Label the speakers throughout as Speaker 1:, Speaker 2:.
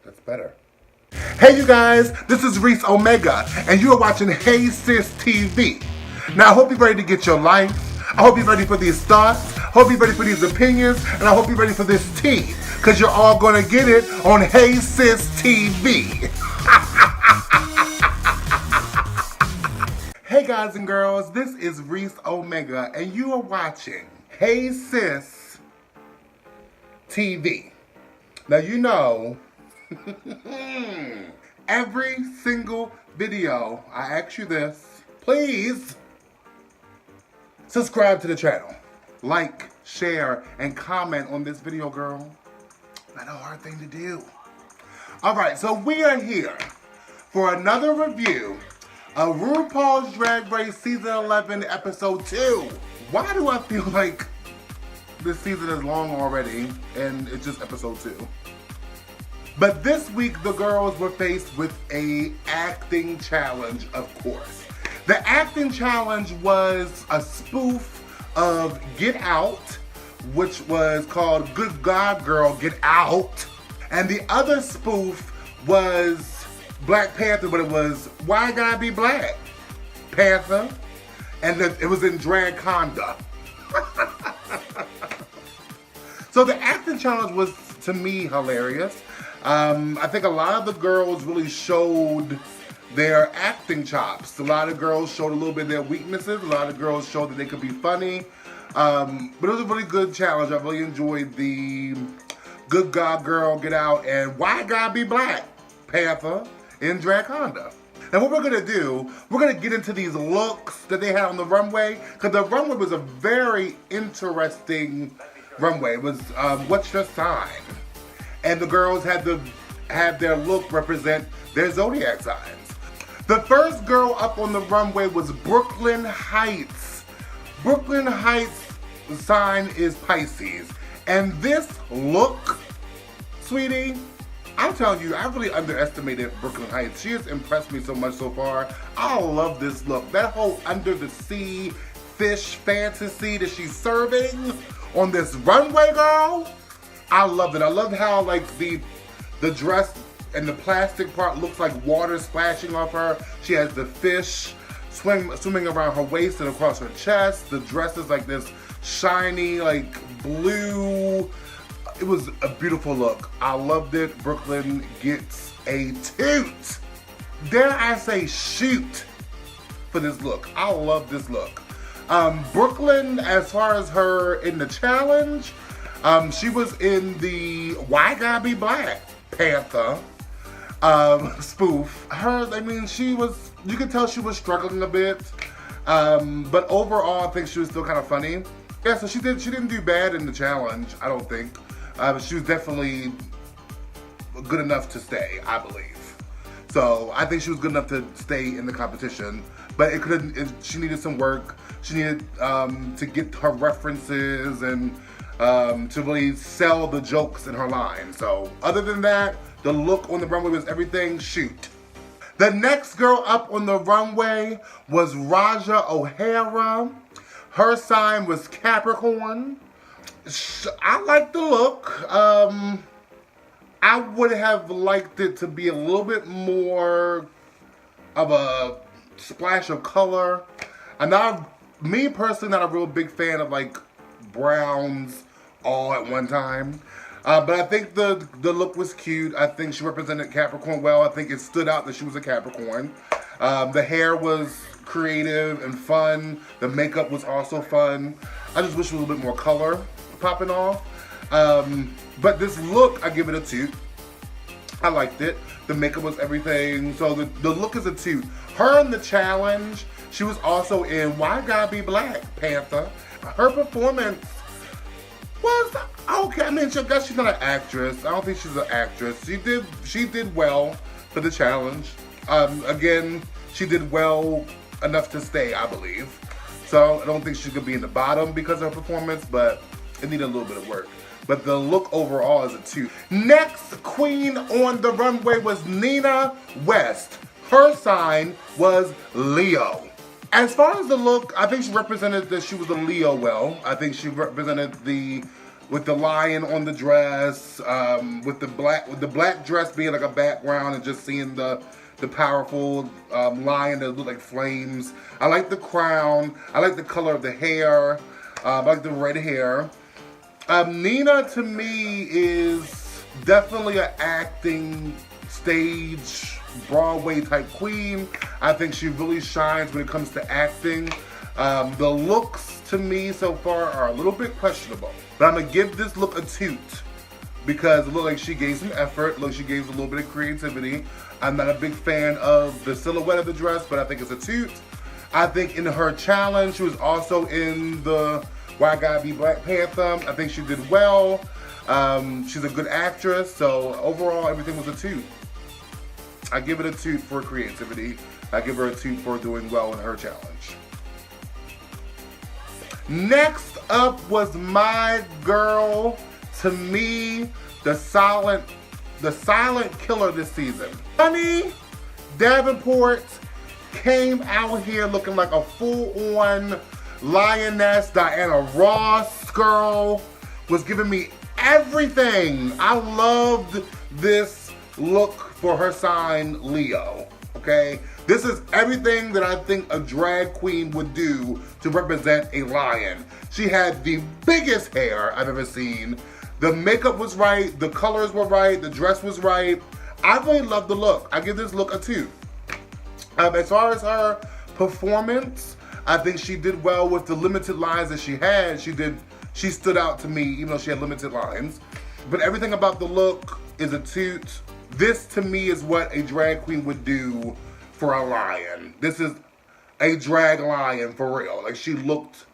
Speaker 1: That's better. Hey you guys, this is Reese Omega, and you are watching Hey Sis TV. Now I hope you're ready to get your life. I hope you're ready for these thoughts. I hope you're ready for these opinions, and I hope you're ready for this tea, because you're all gonna get it on Hey Sis TV. Hey guys and girls, this is Reese Omega, and you are watching Hey Sis TV. Now you know, every single video I ask you this, please subscribe to the channel. Like, share, and comment on this video, girl. Not a hard thing to do. Alright, so we are here for another review of RuPaul's Drag Race Season 11, Episode 2. Why do I feel like this season is long already and it's just Episode 2? But this week, the girls were faced with a acting challenge, of course. The acting challenge was a spoof of Get Out, which was called Good God Girl, Get Out. And the other spoof was Black Panther, but it was Why Gotta Be Black? Panther. And it was in Dragconda. So the acting challenge was, to me, hilarious. I think a lot of the girls really showed their acting chops. A lot of girls showed a little bit of their weaknesses. A lot of girls showed that they could be funny. But it was a really good challenge. I really enjoyed the Good God Girl, Get Out, and Why Gotta Be Black? Panther in Dragconda. And what we're gonna do, we're gonna get into these looks that they had on the runway, because the runway was a very interesting runway. It was What's Your Sign? And the girls had to have their look represent their zodiac signs. The first girl up on the runway was Brooklyn Heights. Brooklyn Heights sign is Pisces. And this look, sweetie, I'm telling you, I really underestimated Brooklyn Heights. She has impressed me so much so far. I love this look. That whole under the sea fish fantasy that she's serving on this runway, girl. I love it. I love how like the dress and the plastic part looks like water splashing off her. She has the fish swimming around her waist and across her chest. The dress is like this shiny, like blue. It was a beautiful look. I loved it. Brooklyn gets a toot. Dare I say shoot for this look. I love this look. Brooklyn, as far as her in the challenge, she was in the Why Gotta Be Black? Panther spoof. I mean, you could tell she was struggling a bit, but overall I think she was still kind of funny. Yeah, so she didn't do bad in the challenge, I don't think. She was definitely good enough to stay, I believe. So I think she was good enough to stay in the competition, but she needed some work. She needed to get her references and to really sell the jokes in her line. So other than that, the look on the runway was everything. Shoot. The next girl up on the runway was Raja O'Hara. Her sign was Capricorn. I like the look. I would have liked it to be a little bit more of a splash of color. Me personally, not a real big fan of like browns all at one time. But I think the look was cute. I think she represented Capricorn well. I think it stood out that she was a Capricorn. The hair was creative and fun. The makeup was also fun. I just wish a little bit more color popping off. But this look, I give it a toot. I liked it. The makeup was everything. So the look is a toot. Her in the challenge, she was also in Why Gotta Be Black? Panther. Her performance was okay. I mean, I guess she's not an actress. I don't think she's an actress. She did well for the challenge. Again, she did well enough to stay, I believe. So I don't think she could be in the bottom because of her performance, but it needed a little bit of work. But the look overall is a 2. Next queen on the runway was Nina West. Her sign was Leo. As far as the look, I think she represented that she was a Leo well. I think she represented the with the lion on the dress, with the black dress being like a background and just seeing the powerful lion that looked like flames. I like the crown. I like the color of the hair. I like the red hair. Nina to me is definitely an acting, stage, Broadway type queen. I think she really shines when it comes to acting. The looks to me so far are a little bit questionable, but I'm gonna give this look a toot because it looked like she gave some effort. Look, she gave a little bit of creativity. I'm not a big fan of the silhouette of the dress, but I think it's a toot. I think in her challenge, she was also in the Why Gotta Be Black Panther. I think she did well. She's a good actress, so overall everything was a toot. I give it a toot for creativity. I give her a toot for doing well in her challenge. Next up was my girl, to me, the silent killer this season. Honey Davenport came out here looking like a full-on lioness. Diana Ross girl was giving me everything. I loved this look for her sign, Leo, okay? This is everything that I think a drag queen would do to represent a lion. She had the biggest hair I've ever seen. The makeup was right, the colors were right, the dress was right. I really love the look. I give this look a 2. As far as her performance, I think she did well with the limited lines that she had. She stood out to me, even though she had limited lines. But everything about the look is a toot. This to me is what a drag queen would do for a lion. This is a drag lion for real. Like, she looked,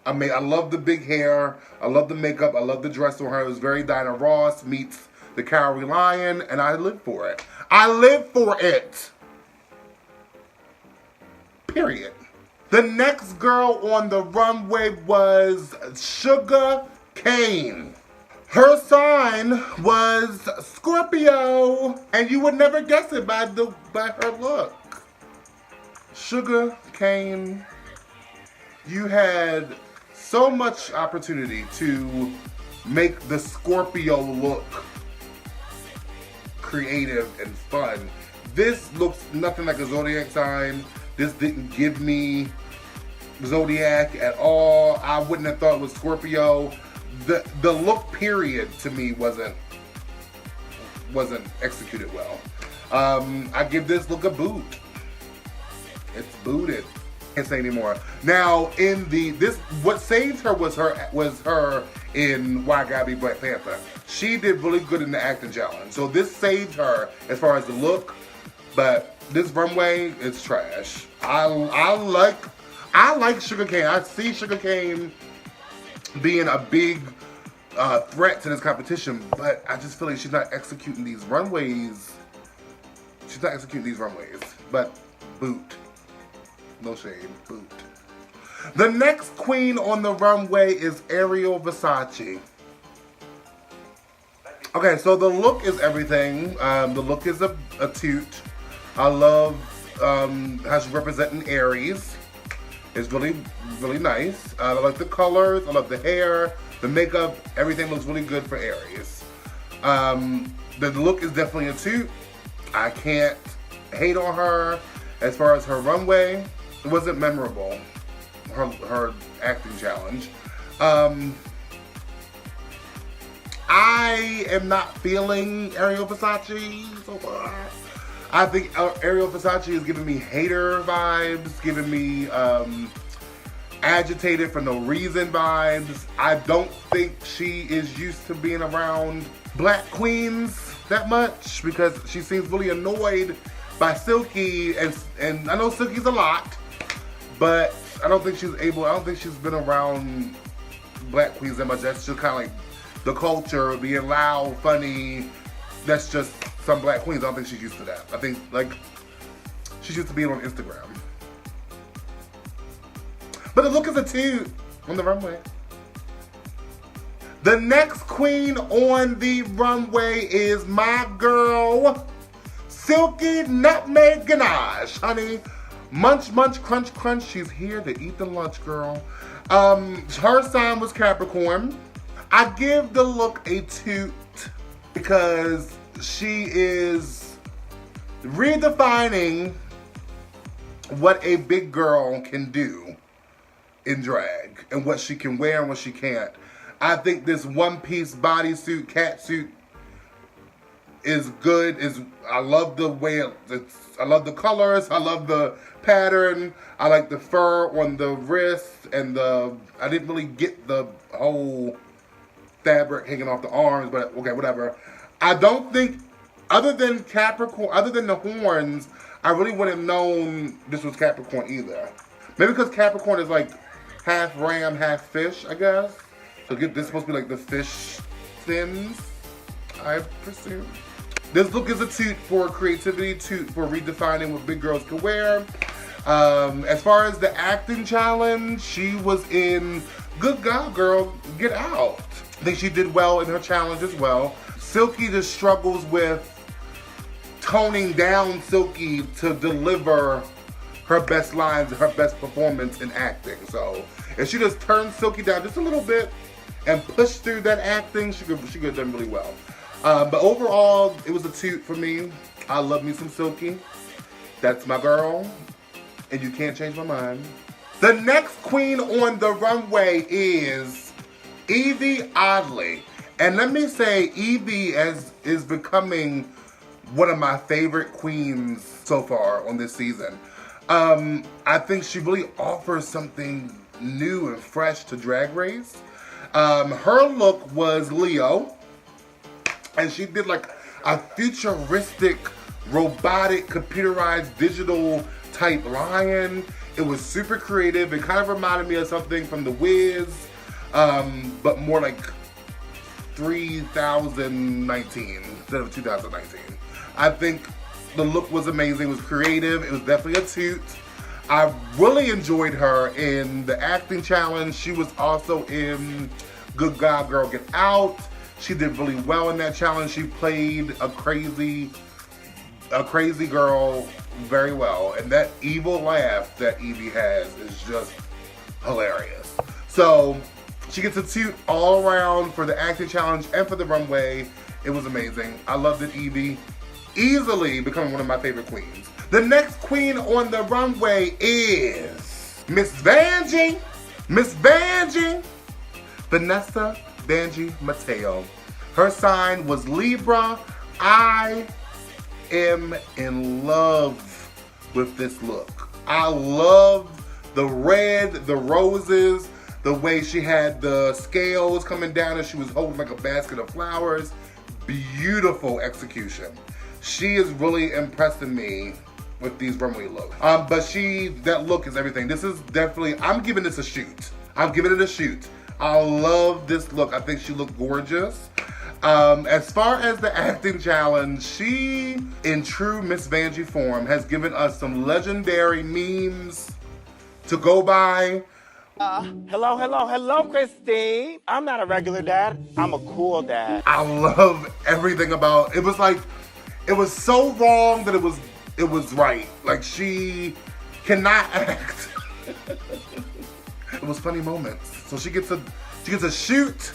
Speaker 1: I mean, I love the big hair, I love the makeup, I love the dress on her. It was very Diana Ross meets the Cowrie Lion, and I live for it. I live for it. Period. The next girl on the runway was Sugar Cane. Her sign was Scorpio, and you would never guess it by her look. Sugar Cane, you had so much opportunity to make the Scorpio look creative and fun. This looks nothing like a zodiac sign. This didn't give me zodiac at all. I wouldn't have thought it was Scorpio. The look period to me wasn't executed well. I give this look a boot. It's booted. Can't say anymore. Now what saved her was her in Why Gotta Be Black Panther. She did really good in the acting challenge. So this saved her as far as the look, but this runway is trash. I like Sugar Cane. I see Sugar Cane being a big threat to this competition, but I just feel like she's not executing these runways. She's not executing these runways, but boot. No shade, boot. The next queen on the runway is Ariel Versace. Okay, so the look is everything. The look is a toot. I love how she's representing Aries. It's really, really nice. I like the colors. I love the hair, the makeup. Everything looks really good for Aries. The look is definitely a toot. I can't hate on her. As far as her runway, it wasn't memorable. Her acting challenge. I am not feeling Ariel Versace so far. I think Ariel Versace is giving me hater vibes, giving me agitated for no reason vibes. I don't think she is used to being around black queens that much because she seems really annoyed by Silky, and I know Silky's a lot, but I don't think she's been around black queens that much. That's just kind of like the culture, being loud, funny. That's just some black queens. I don't think she's used to that. I think like she's used to being on Instagram. But the look is a toot on the runway. The next queen on the runway is my girl, Silky Nutmeg Ganache, honey. Munch, munch, crunch, crunch. She's here to eat the lunch, girl. Her sign was Capricorn. I give the look a toot because she is redefining what a big girl can do in drag and what she can wear and what she can't. I think this one-piece bodysuit, catsuit is good. I love the way I love the colors. I love the pattern. I like the fur on the wrist and I didn't really get the whole fabric hanging off the arms, but okay, whatever. I don't think, other than Capricorn, other than the horns, I really wouldn't have known this was Capricorn either. Maybe because Capricorn is like half ram, half fish, I guess. So this is supposed to be like the fish fins, I presume. This look is a toot for creativity, toot for redefining what big girls can wear. As far as the acting challenge, she was in Good God Girl, Get Out. I think she did well in her challenge as well. Silky just struggles with toning down Silky to deliver her best lines, her best performance in acting. So if she just turns Silky down just a little bit and push through that acting, she could have done really well. But overall, it was a toot for me. I love me some Silky. That's my girl, and you can't change my mind. The next queen on the runway is Evie Oddly. And let me say, Evie is becoming one of my favorite queens so far on this season. I think she really offers something new and fresh to Drag Race. Her look was Leo, and she did like a futuristic, robotic, computerized, digital type lion. It was super creative. It kind of reminded me of something from The Wiz, but more like 3019 instead of 2019. I think the look was amazing. It was creative. It was definitely a toot. I really enjoyed her in the acting challenge. She was also in Good God Girl, Get Out. She did really well in that challenge. She played a crazy girl very well. And that evil laugh that Evie has is just hilarious. So she gets a toot all around for the acting challenge and for the runway. It was amazing. I loved it, Evie. Easily becoming one of my favorite queens. The next queen on the runway is Miss Vanjie. Miss Vanjie. Vanessa Vanjie Mateo. Her sign was Libra. I am in love with this look. I love the red, the roses, the way she had the scales coming down and she was holding like a basket of flowers. Beautiful execution. She is really impressing me with these runway looks. But that look is everything. This is definitely, I'm giving this a shoot. I'm giving it a shoot. I love this look. I think she looked gorgeous. As far as the acting challenge, she, in true Miss Vanjie form, has given us some legendary memes to go by.
Speaker 2: Hello, Christine. I'm not a regular dad. I'm a cool dad.
Speaker 1: I love everything about it. Was like, it was so wrong that it was right. Like, she cannot act. It was funny moments. So she gets a shoot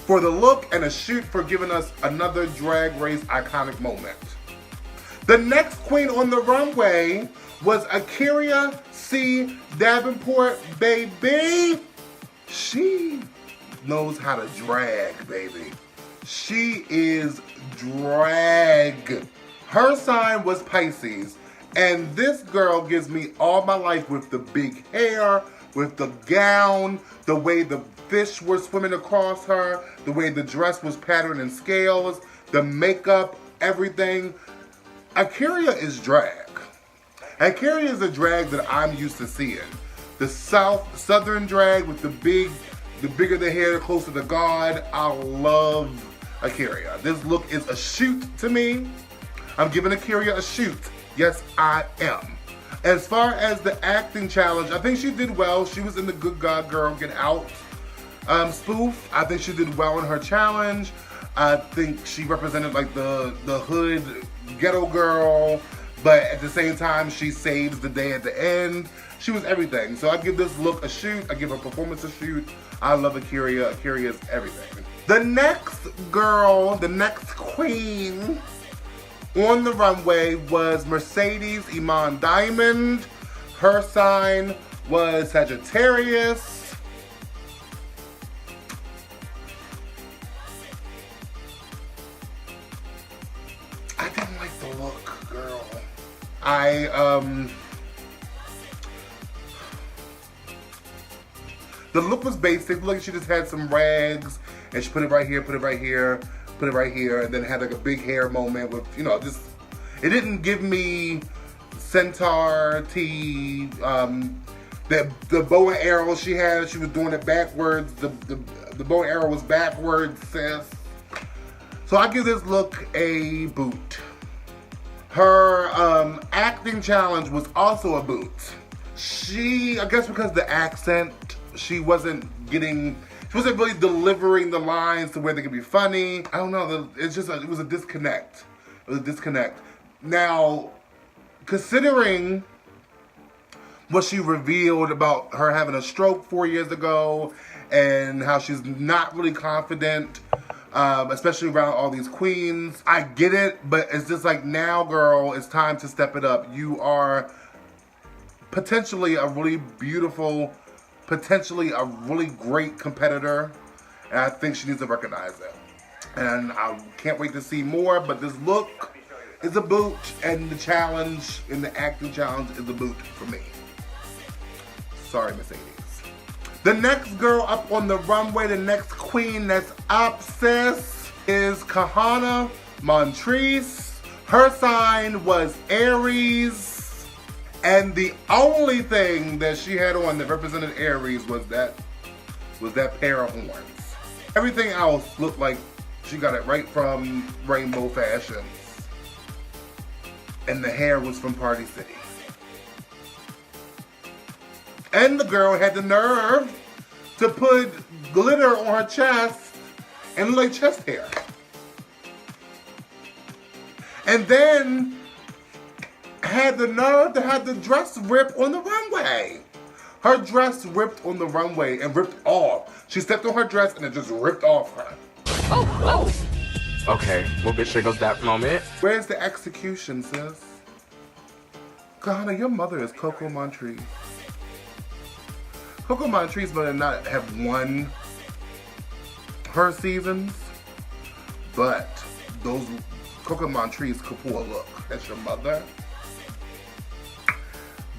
Speaker 1: for the look and a shoot for giving us another Drag Race iconic moment. The next queen on the runway was Akira C. Davenport, baby. She knows how to drag, baby. She is drag. Her sign was Pisces, and this girl gives me all my life with the big hair, with the gown, the way the fish were swimming across her, the way the dress was patterned in scales, the makeup, everything. Akira is drag. Akira is a drag that I'm used to seeing. The southern drag with the bigger the hair, the closer to God. I love Akira. This look is a shoot to me. I'm giving Akira a shoot. Yes, I am. As far as the acting challenge, I think she did well. She was in the Good God Girl, Get Out spoof. I think she did well in her challenge. I think she represented like the hood ghetto girl, but at the same time, she saves the day at the end. She was everything. So I give this look a shoot. I give her performance a shoot. I love Akira. Akira is everything. The next girl, the next queen on the runway was Mercedes Iman Diamond. Her sign was Sagittarius. I didn't like the look, girl. The look was basic. Look, she just had some rags and she put it right here, put it right here, put it right here, and then had like a big hair moment with, you know, just, it didn't give me centaur tea. The bow and arrow she had, she was doing it backwards. The bow and arrow was backwards, sis. So I give this look a boot. Her acting challenge was also a boot. I guess because the accent, she wasn't really delivering the lines to where they could be funny. I don't know, it was a disconnect. It was a disconnect. Now, considering what she revealed about her having a stroke 4 years ago and how she's not really confident, especially around all these queens, I get it, but it's just like, now, girl, it's time to step it up. You are potentially a really beautiful, potentially a really great competitor, and I think she needs to recognize it. And I can't wait to see more, but this look is a boot, and the challenge, in the acting challenge, is a boot for me. Sorry, Mercedes. The next girl up on the runway, the next queen that's up, sis, is Kahana Montrese. Her sign was Aries, and the only thing that she had on that represented Aries was that pair of horns. Everything else looked like she got it right from Rainbow Fashions, and the hair was from Party City. And the girl had the nerve to put glitter on her chest and look like chest hair. And then had the nerve to have the dress rip on the runway. Her dress ripped on the runway and ripped off. She stepped on her dress and it just ripped off her.
Speaker 2: Oh. Okay, well, bitch, there goes that moment.
Speaker 1: Where's the execution, sis? Kahana, your mother is Coco Montrese. Coco Montrese might not have won her seasons, but those Coco Montrese could pull a look. That's your mother.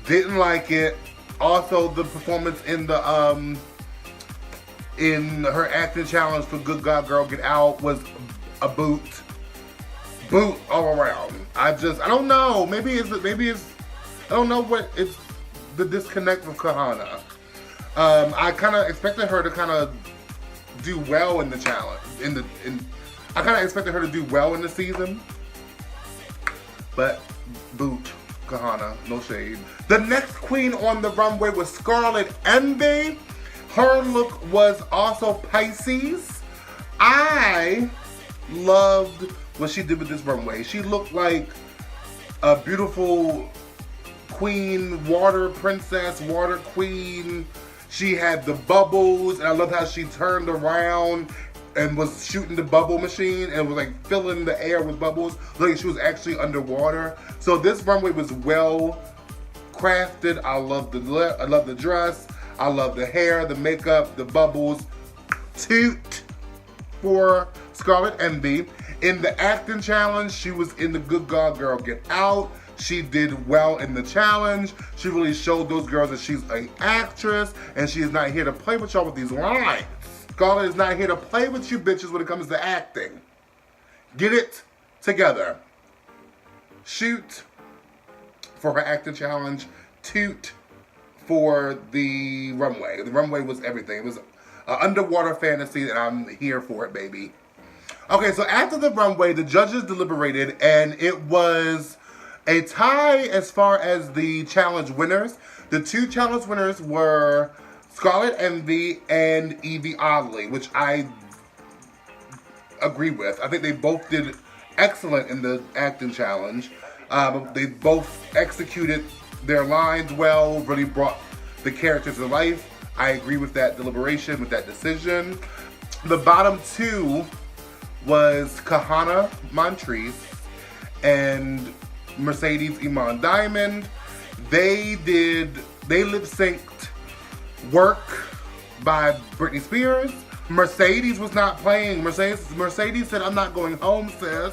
Speaker 1: Didn't like it. Also, the performance in her acting challenge for Good God Girl Get Out was a boot all around. I don't know. Maybe it's I don't know what it's the disconnect with Kahana. I kind of expected her to kind of do well in the challenge. I kind of expected her to do well in the season, but boot, Kahana, no shade. The next queen on the runway was Scarlet Envy. Her look was also Pisces. I loved what she did with this runway. She looked like a beautiful queen, water princess, water queen. She had the bubbles, and I loved how she turned around and was shooting the bubble machine and was like filling the air with bubbles. Like she was actually underwater. So this runway was well crafted. I love the dress. I love the hair, the makeup, the bubbles. Toot for Scarlet Envy. In the acting challenge, she was in the Good God Girl Get Out. She did well in the challenge. She really showed those girls that she's an actress and she is not here to play with y'all with these lines. Scarlett is not here to play with you bitches when it comes to acting. Get it together. Shoot for her acting challenge. Toot for the runway. The runway was everything. It was an underwater fantasy and I'm here for it, baby. Okay, so after the runway, the judges deliberated and it was a tie as far as the challenge winners. The two challenge winners were Scarlet Envy and Evie Oddly, which I agree with. I think they both did excellent in the acting challenge. They both executed their lines well, really brought the characters to life. I agree with that deliberation, with that decision. The bottom two was Kahana Montrese and Mercedes Iman Diamond. They lip synced Work by Britney Spears. Mercedes was not playing. Mercedes said, I'm not going home, sis.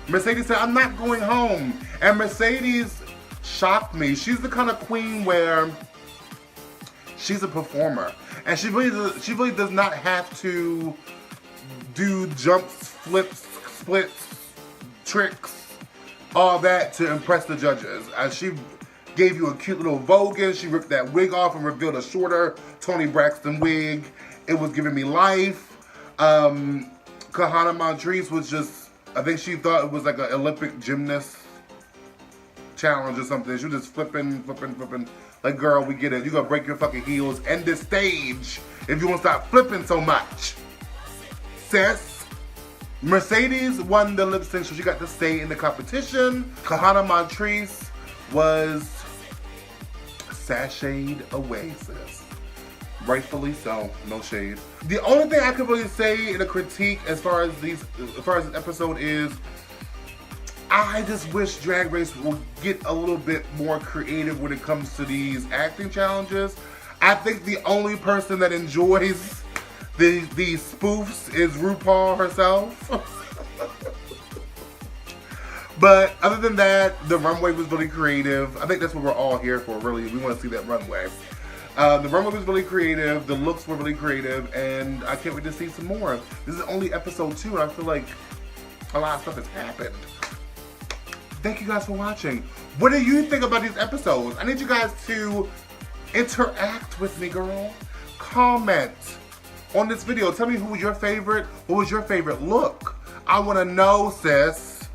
Speaker 1: Mercedes said, I'm not going home. And Mercedes shocked me. She's the kind of queen where she's a performer. And she really does not have to do jumps, flips, splits, tricks, all that to impress the judges. And she gave you a cute little voguing. She ripped that wig off and revealed a shorter Toni Braxton wig. It was giving me life. Kahana Montrese was just, I think she thought it was like an Olympic gymnast challenge or something. She was just flipping. Like, girl, we get it. You're gonna break your fucking heels. End this stage if you won't stop flipping so much. Sis. Mercedes won the lip sync, so she got to stay in the competition. Kahana Montrese was sashayed away, sis. Rightfully so, no shade. The only thing I could really say in a critique as far as this episode is, I just wish Drag Race will get a little bit more creative when it comes to these acting challenges. I think the only person that enjoys these spoofs is RuPaul herself. But other than that, the runway was really creative. I think that's what we're all here for, really. We want to see that runway. The runway was really creative, the looks were really creative, and I can't wait to see some more. This is only episode 2, and I feel like a lot of stuff has happened. Thank you guys for watching. What do you think about these episodes? I need you guys to interact with me, girl. Comment on this video. Tell me who was your favorite, what was your favorite look? I want to know, sis.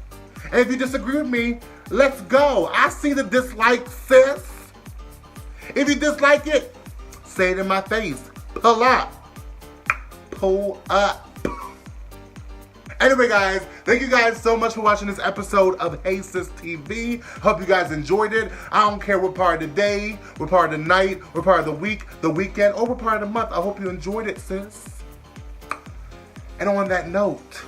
Speaker 1: And if you disagree with me, let's go. I see the dislike, sis. If you dislike it, say it in my face. Pull up. Pull up. Anyway, guys, thank you guys so much for watching this episode of Hey Sis TV. Hope you guys enjoyed it. I don't care what part of the day, what part of the night, what part of the week, the weekend, or what part of the month. I hope you enjoyed it, sis. And on that note,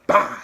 Speaker 1: bye.